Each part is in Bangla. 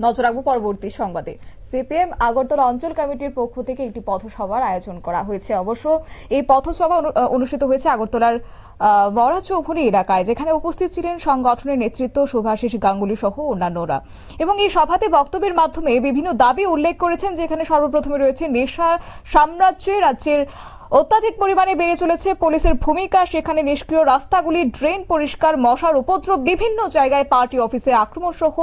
নজর রাখবো পরবর্তী সংবাদে। সিপিএম আগরতলা অঞ্চল কমিটির পক্ষ থেকে একটি পথসভার আয়োজন করা হয়েছে। অবশ্য এই পথসভা অনুষ্ঠিত হয়েছে আগরতলার বড়া চৌধুরী এলাকায়, যেখানে উপস্থিত ছিলেন সংগঠনের নেতৃত্ব শুভাশিস গাঙ্গুলি সহ অন্যান্যরা। এবং এই সভাতে বক্তব্যের মাধ্যমে বিভিন্ন দাবি উল্লেখ করেছেন, যেখানে সর্বপ্রথমে রয়েছে নেশা সাম্রাজ্যে রাজ্যের অত্যাধিক পরিমাণে বেড়ে চলেছে পুলিশের ভূমিকা, সেখানে নিষ্ক্রিয় রাস্তাগুলি, ড্রেন পরিষ্কার, মশার উপদ্রব, বিভিন্ন জায়গায় পার্টি অফিসে আক্রমণ সহ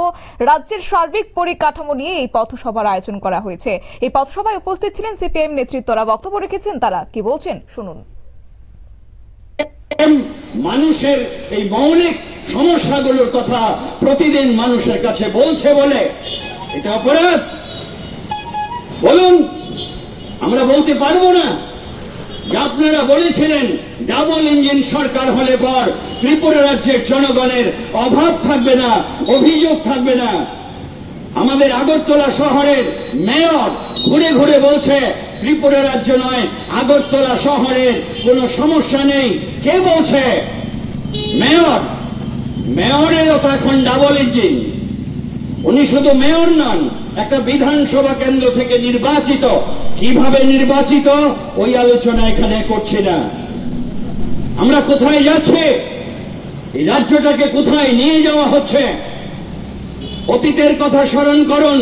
রাজ্যের সার্বিক পরিকাঠামো নিয়ে এই পথসভার আয়োজন করা হয়েছে। এই পথসভায় উপস্থিত ছিলেন সিপিএম নেতৃত্বরা, বক্তব্য রেখেছেন তারা। কি বলছেন শুনুন। মানুষের এই মৌলিক সমস্যাগুলোর কথা প্রতিদিন মানুষের কাছে বলছে বলে এটা অপরাধ? বলুন, আমরা বলতে পারবো না যে আপনারা বলেছিলেন ডাবল ইঞ্জিন সরকার হলে পর ত্রিপুরা রাজ্যের জনগণের অভাব থাকবে না, অভিযোগ থাকবে না। আমাদের আগরতলা শহরের মেয়র ঘুরে ঘুরে বলছে ত্রিপুরা রাজ্য নয়, আগরতলা শহরের কোনো সমস্যা নেই। কে বলছে? মেয়র। মেয়রেরও তো এখন ডাবল ইঞ্জিন। উনি শুধু মেয়র নন, একটা বিধানসভা কেন্দ্র থেকে নির্বাচিত। কিভাবে নির্বাচিত ওই আলোচনা এখানে করছি না। আমরা কোথায় যাচ্ছি? এই রাজ্যটাকে কোথায় নিয়ে যাওয়া হচ্ছে? অতীতের কথা স্মরণ করুন।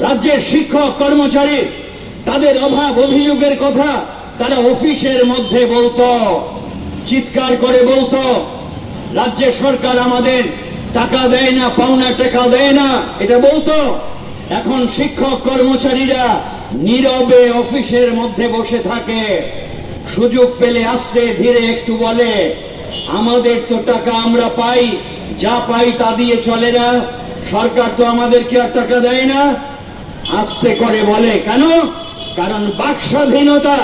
রাজ্যের শিক্ষক কর্মচারী তাদের অভাব অভিযোগের কথা তারা অফিসের মধ্যে বলতো, চিৎকার করে বলতো রাজ্যের সরকার আমাদের টাকা দেয় না, পাওনা টাকা দেয় না, এটা বলতো। এখন শিক্ষক কর্মচারীরা নীরবে অফিসের মধ্যে বসে থাকে, সুযোগ পেলে আসছে ধীরে একটু বলে আমাদের তো টাকা আমরা পাই, যা পাই তা দিয়ে চলে না, সরকার তো আমাদেরকে আর টাকা দেয় না। আস্তে করে বলে কেন? কারণ বাক স্বাধীনতা,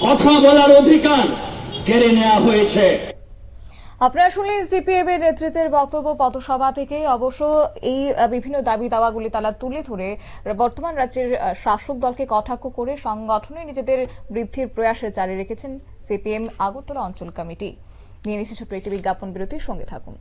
কথা বলার অধিকার কেড়ে নেওয়া হয়েছে। আপনারা শুনলেন সিপিএম এর নেতৃত্বের বক্তব্য পথসভা থেকে। অবশ্য এই বিভিন্ন দাবি দাওয়াগুলি তারা তুলে ধরে বর্তমান রাজ্যের শাসক দলকে কটাক্ষ করে সংগঠনে নিজেদের বৃদ্ধির প্রয়াসে জারি রেখেছেন সিপিএম আগরতলা অঞ্চল কমিটি। নিয়ে নিচ্ছে ছোট্ট একটি বিজ্ঞাপন বিরতির সঙ্গে থাকুন।